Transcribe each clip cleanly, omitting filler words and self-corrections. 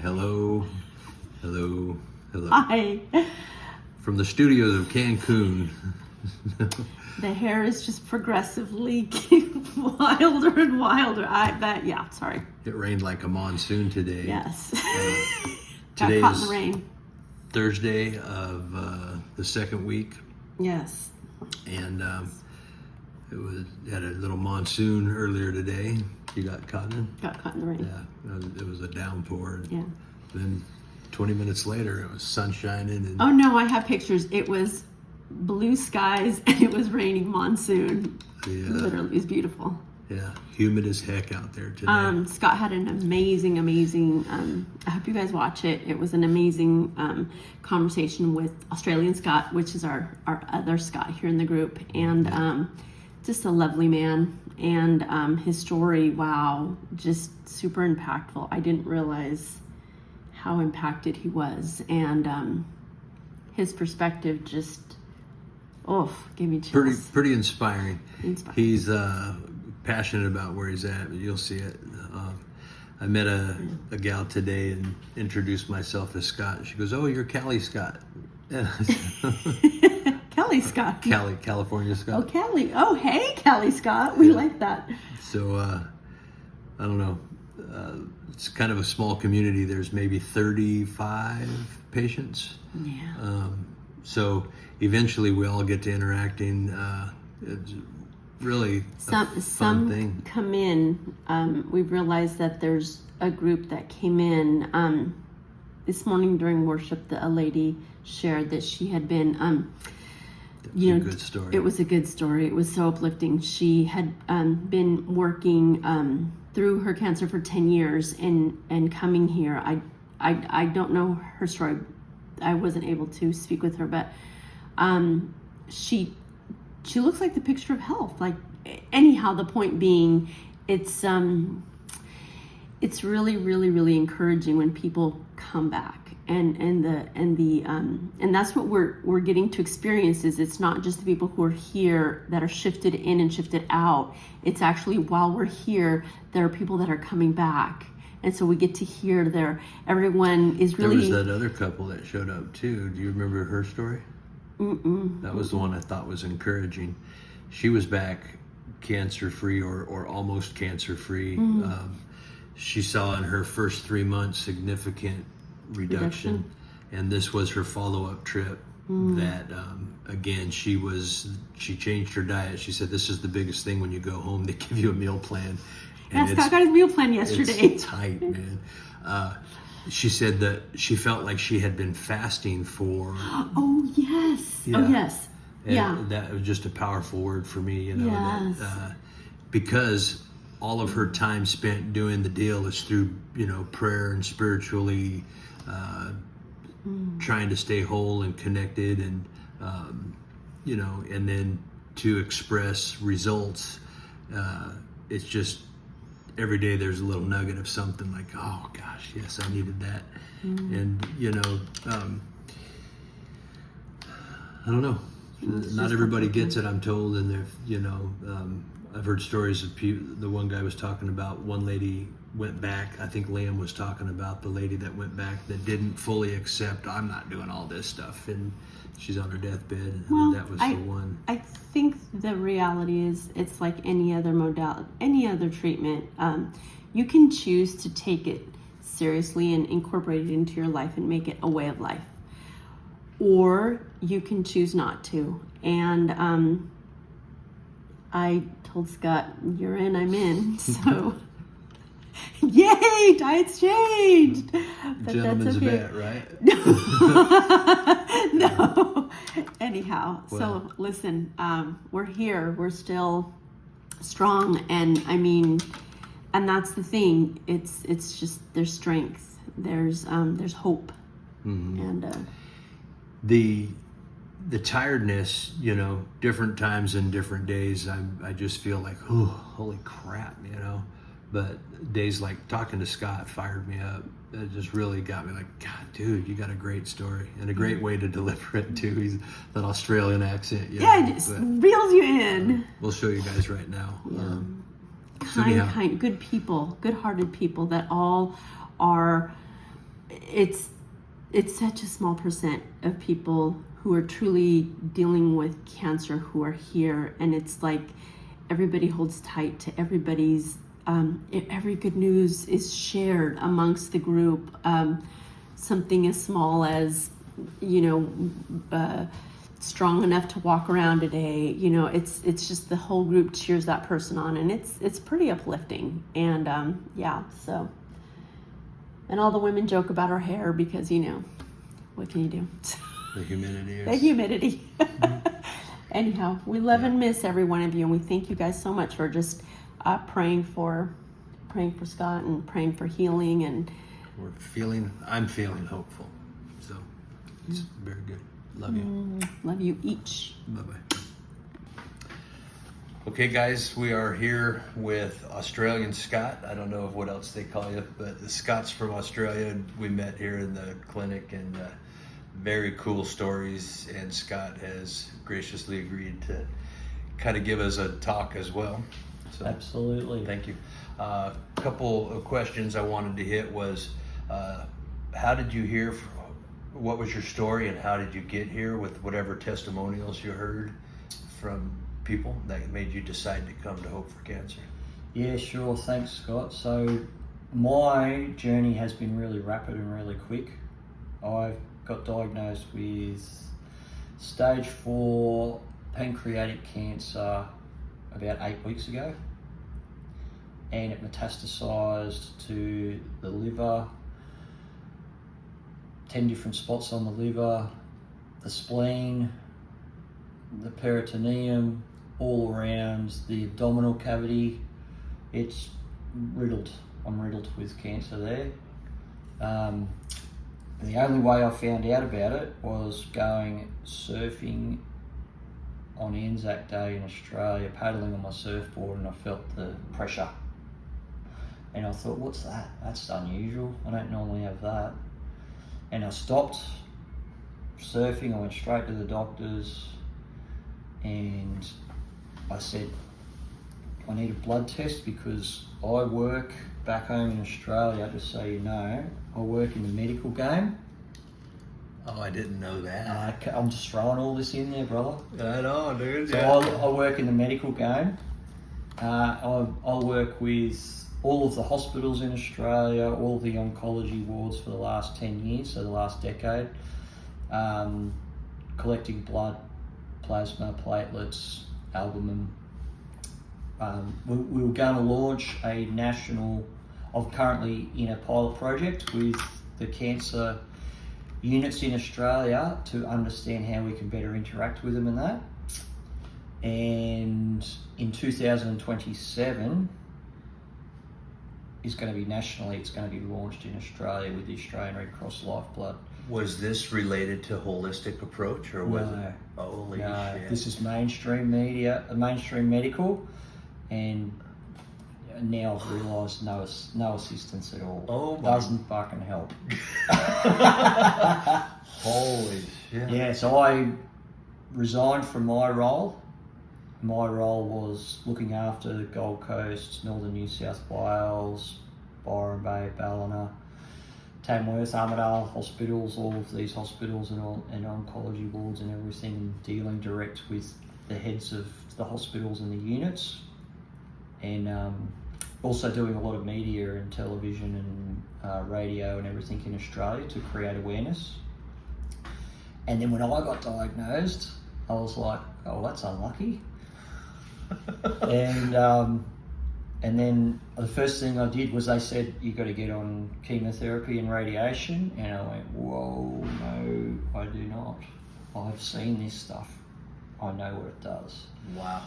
Hello, hello, hello. Hi. From the studios of Cancun. The hair is just progressively getting wilder and wilder. Sorry. It rained like a monsoon today. Yes. Got Today caught in is the rain. Thursday of the second week, Yes. and had a little monsoon earlier today. You got caught in? Got caught in the rain. Yeah, it was a downpour. And Yeah. then 20 minutes later, it was sun shining. And Oh no, I have pictures. It was blue skies and it was raining monsoon. Literally, it was beautiful. yeah, humid as heck out there today. Scott had an amazing, I hope you guys watch it. It was an amazing conversation with Australian Scott, which is our other Scott here in the group. And just a lovely man. And his story, wow, just super impactful. I didn't realize how impacted he was. And his perspective just, gave me chills. Pretty inspiring. Inspiring. He's passionate about where he's at. You'll see it. I met a gal today and introduced myself as Scott. She goes, "Oh, you're Callie Scott." Kelly Scott. California Scott. Oh, Kelly. Oh, hey, Kelly Scott. We like that. So I don't know. It's kind of a small community. There's maybe 35 patients. Yeah. So eventually we all get to interacting. It's really a fun thing. Come in. We've realized that there's a group that came in this morning during worship. That a lady shared that she had been. Good story. It was a good story. It was so uplifting. She had been working through her cancer for 10 years and coming here. I don't know her story. I wasn't able to speak with her, but she looks like the picture of health. Like, anyhow, the point being, it's really, really, really encouraging when people come back. And that's what we're getting to experience. Is it's not just the people who are here that are shifted in and shifted out. It's actually, while we're here, there are people that are coming back, and so we get to hear everyone is really. There was that other couple that showed up too. Do you remember her story? That was the one I thought was encouraging. She was back cancer free or almost cancer free. She saw in her first 3 months significant reduction, and this was her follow-up trip. That again, she changed her diet. She said, "This is the biggest thing when you go home. They give you a meal plan." And Scott got his meal plan yesterday. It's tight, man. She said that she felt like she had been fasting for. Oh yes. Yeah. Oh yes. And that was just a powerful word for me. Yes. That, because all of her time spent doing the deal is through prayer and spiritually trying to stay whole and connected, and and then to express results. It's just every day there's a little nugget of something like, oh gosh, yes, I needed that. And I don't know. Not everybody gets it, I'm told, and I've heard stories of people. The one guy was talking about one lady went back. I think Liam was talking about the lady that went back that didn't fully accept, I'm not doing all this stuff, and she's on her deathbed. Well, that was the one. I think the reality is it's like any other modality, any other treatment. You can choose to take it seriously and incorporate it into your life and make it a way of life, or you can choose not to. And I told Scott, "You're in, I'm in." So. Yay! Diet's changed. But Gentleman's that's okay. vet, right? No. Anyhow, Well. so listen, we're here. We're still strong, and and that's the thing. It's just there's strength. There's hope, and the tiredness, different times and different days. I just feel like, oh, holy crap, But days like talking to Scott fired me up. It just really got me like, God, dude, you got a great story and a great way to deliver it too. He's that Australian accent. It just reels you in. We'll show you guys right now. Kind, good people, good-hearted people that all it's such a small percent of people who are truly dealing with cancer who are here, and it's like everybody holds tight to everybody's. Every good news is shared amongst the group. Something as small as, strong enough to walk around today. It's just the whole group cheers that person on, and it's pretty uplifting. And so. And all the women joke about our hair because, what can you do? The humidity. The humidity. Anyhow, we love and miss every one of you, and we thank you guys so much for just praying for Scott and praying for healing. And I'm feeling hopeful. So it's very good. Love you. Love you each. Bye-bye. Okay, guys, we are here with Australian Scott. I don't know what else they call you, but the Scott's from Australia. We met here in the clinic, and very cool stories. And Scott has graciously agreed to kind of give us a talk as well. So, absolutely. Thank you. A couple of questions I wanted to hit was, how did you hear? What was your story, and how did you get here with whatever testimonials you heard from people that made you decide to come to Hope for Cancer? Yeah, sure. Thanks, Scott. So my journey has been really rapid and really quick. I got diagnosed with stage 4 pancreatic cancer about 8 weeks ago, and it metastasized to the liver, 10 different spots on the liver, the spleen, the peritoneum, all around the abdominal cavity. It's riddled. I'm riddled with cancer there. The only way I found out about it was going surfing on Anzac Day in Australia, paddling on my surfboard, and I felt the pressure. And I thought, what's that? That's unusual. I don't normally have that. And I stopped surfing. I went straight to the doctors, and I said, I need a blood test because I work back home in Australia, just so you know, I work in the medical game. Oh, I didn't know that. I'm just throwing all this in there, brother. I know, dude. So I work in the medical game. I work with all of the hospitals in Australia, all the oncology wards for the last 10 years, so the last decade, collecting blood, plasma, platelets, albumin. We were going to launch a national, I'm currently in a pilot project with the cancer units in Australia to understand how we can better interact with them and that. And in 2027, is going to be nationally, it's going to be launched in Australia with the Australian Red Cross Lifeblood. Was this related to holistic approach, or was No. it? Holy No, shit. this is mainstream media, mainstream medical, and now I've realised no assistance at all. Oh my. Doesn't fucking help. Holy shit. Yeah, so I resigned from my role. My role was looking after the Gold Coast, Northern New South Wales, Byron Bay, Ballina, Tamworth, Armidale hospitals, all of these hospitals and oncology wards and everything, and dealing direct with the heads of the hospitals and the units, and also doing a lot of media and television and radio and everything in Australia to create awareness. And then when I got diagnosed, I was like, oh, that's unlucky. And then the first thing I did was they said, you got to get on chemotherapy and radiation. And I went, whoa, no, I do not. I've seen this stuff. I know what it does. Wow.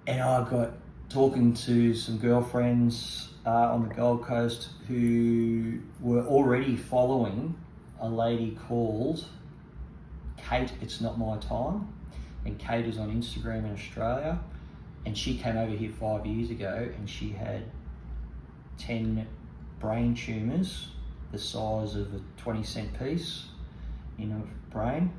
And I got talking to some girlfriends on the Gold Coast who were already following a lady called Kate, It's Not My Time. And Kate is on Instagram in Australia. And she came over here 5 years ago, and she had 10 brain tumours the size of a 20-cent piece in her brain.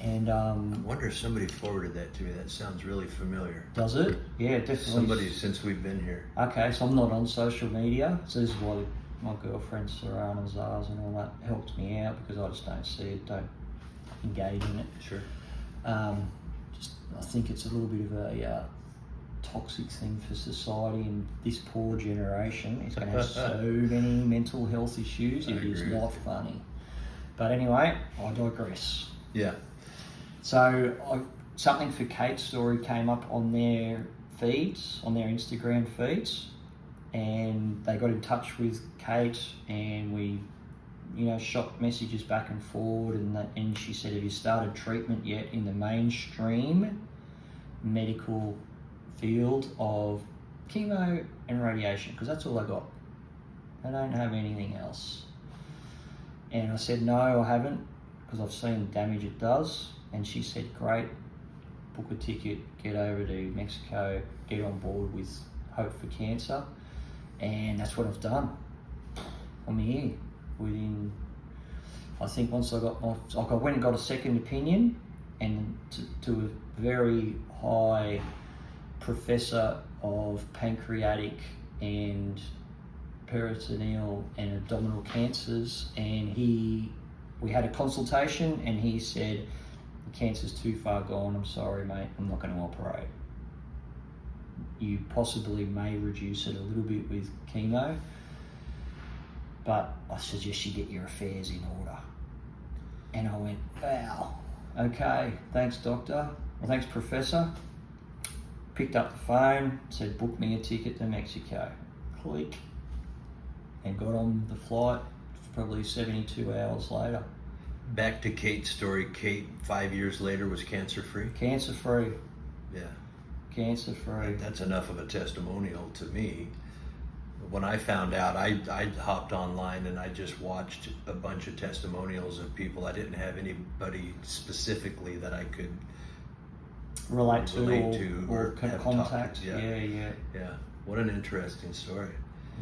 And I wonder if somebody forwarded that to me. That sounds really familiar. does it? Yeah, definitely. Somebody since we've been here. Okay, so I'm not on social media, so this is why my girlfriend Sarana Zars and all that helped me out because I just don't see it, don't engage in it. Sure. Just I think it's a little bit of a toxic thing for society, and this poor generation is going to have so many mental health issues. It is not funny. But anyway, I digress. Yeah. So something for Kate's story came up on their feeds, on their Instagram feeds, and they got in touch with Kate, and we, shot messages back and forward, and she said, have you started treatment yet in the mainstream medical field of chemo and radiation? Because that's all I got. I don't have anything else. And I said, no, I haven't, because I've seen the damage it does. And she said, great, book a ticket, get over to Mexico, get on board with Hope for Cancer. And that's what I've done. I'm here within, I think once I went and got a second opinion, and to a very high professor of pancreatic and peritoneal and abdominal cancers, and we had a consultation, and he said, the cancer's too far gone, I'm sorry mate, I'm not going to operate. You possibly may reduce it a little bit with chemo, but I suggest you get your affairs in order. And I went, wow, okay, thanks doctor, well thanks professor. Picked up the phone, said book me a ticket to Mexico. Click. And got on the flight probably 72 hours later. Back to Kate's story. Kate, 5 years later, was cancer-free? Cancer-free. Yeah. Cancer-free. That's enough of a testimonial to me. When I found out, I hopped online and I just watched a bunch of testimonials of people. I didn't have anybody specifically that I could relate to or have contact. Talked. Yeah. What an interesting story.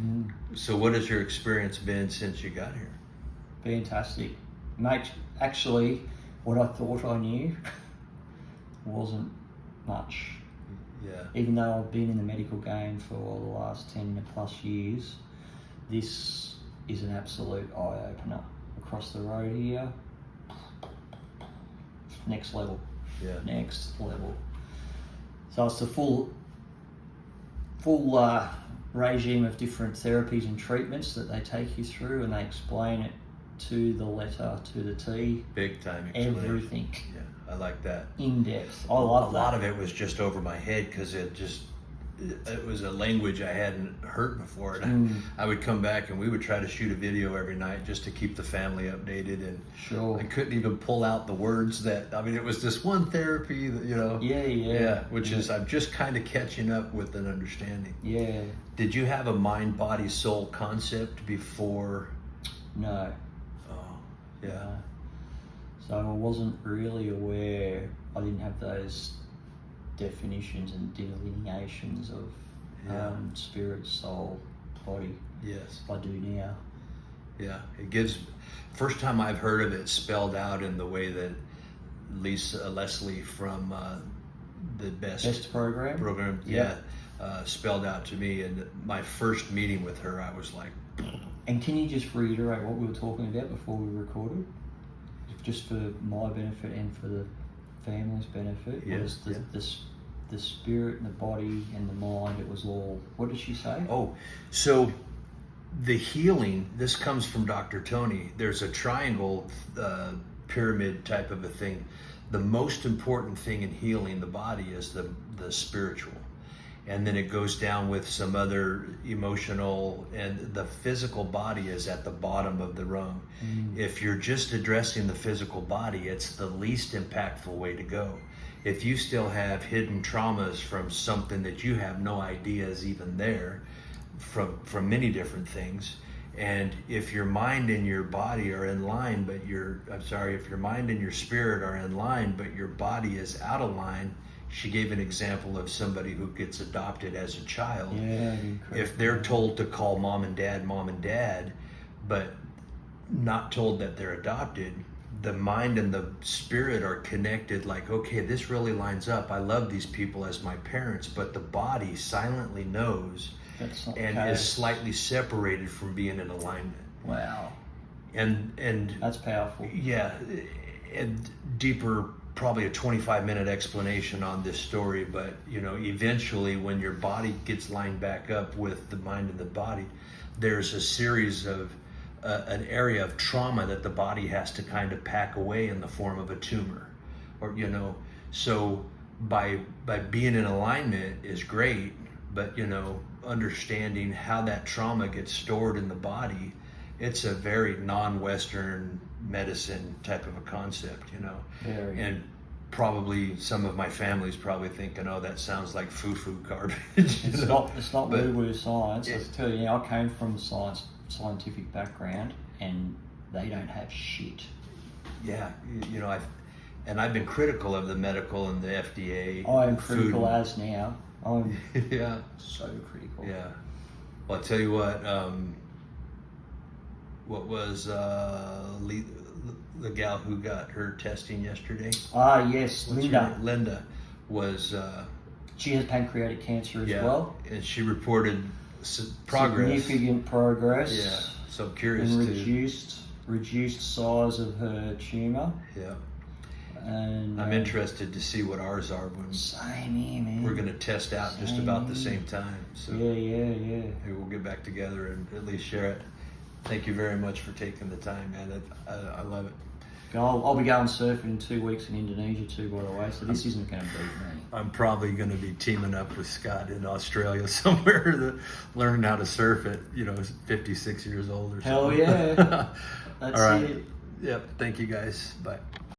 Mm. So what has your experience been since you got here? Fantastic. Mate, actually, what I thought I knew wasn't much. Yeah. Even though I've been in the medical game for the last 10 plus years, this is an absolute eye-opener. Across the road here, next level. Yeah. Next level. So it's the full regime of different therapies and treatments that they take you through, and they explain it to the letter, to the T. Big time explanation. Everything. Yeah, I like that. In depth. I love that. A lot of it was just over my head because it was a language I hadn't heard before. And I would come back and we would try to shoot a video every night just to keep the family updated. And sure. I couldn't even pull out the words it was this one therapy that, Yeah, is, I'm just kind of catching up with an understanding. Yeah. Did you have a mind, body, soul concept before? No. Oh, yeah. No. So I wasn't really aware. I didn't have those definitions and delineations of spirit, soul, body. Yes. I do now. Yeah, it gives. First time I've heard of it spelled out in the way that Leslie from the Best program. spelled out to me. And my first meeting with her, I was like. And can you just reiterate what we were talking about before we recorded, just for my benefit and for the family's benefit? Yes. The spirit and the body and the mind, it was all, what did she say? Oh, so the healing, this comes from Dr. Tony. There's a triangle pyramid type of a thing. The most important thing in healing the body is the spiritual. And then it goes down with some other emotional, and the physical body is at the bottom of the rung. If you're just addressing the physical body, it's the least impactful way to go. If you still have hidden traumas from something that you have no idea is even there, from many different things, and if your mind and your body are in line, but if your mind and your spirit are in line, but your body is out of line. She gave an example of somebody who gets adopted as a child. Yeah, if they're told to call mom and dad, but not told that they're adopted, the mind and the spirit are connected, like, okay, this really lines up. I love these people as my parents, but the body silently knows That's not and the is case. slightly separated from being in alignment. Wow, And that's powerful. yeah, and deeper, probably a 25-minute explanation on this story, but eventually when your body gets lined back up with the mind and the body, there's a series of an area of trauma that the body has to kind of pack away in the form of a tumor, or so by being in alignment is great, but understanding how that trauma gets stored in the body, it's a very non-Western medicine type of a concept, Very. and probably some of my family's probably thinking, oh, that sounds like foo-foo garbage. It's not But woo-woo science. I it- tell you, I came from a scientific background, and they don't have shit. Yeah, I've been critical of the medical and the FDA. I am food- critical as now. I'm Yeah, so critical. yeah. Well, I'll tell you what was the gal who got her testing yesterday? Ah, yes, What's her Linda. name? Linda was, She has pancreatic cancer as well. and she reported progress. Significant progress. Yeah, so I'm curious And to. reduced size of her tumor. Yeah, And I'm interested to see what ours are when Same here, man. we're going to test out just about the same time. So Yeah. maybe we'll get back together and at least share it. Thank you very much for taking the time, man. I love it. I'll be going surfing in 2 weeks in Indonesia too, by the way. So this isn't going to beat me. I'm probably going to be teaming up with Scott in Australia somewhere, learning how to surf at 56 years old or Hell something. yeah. That's All right. it. Yep. Thank you guys. Bye.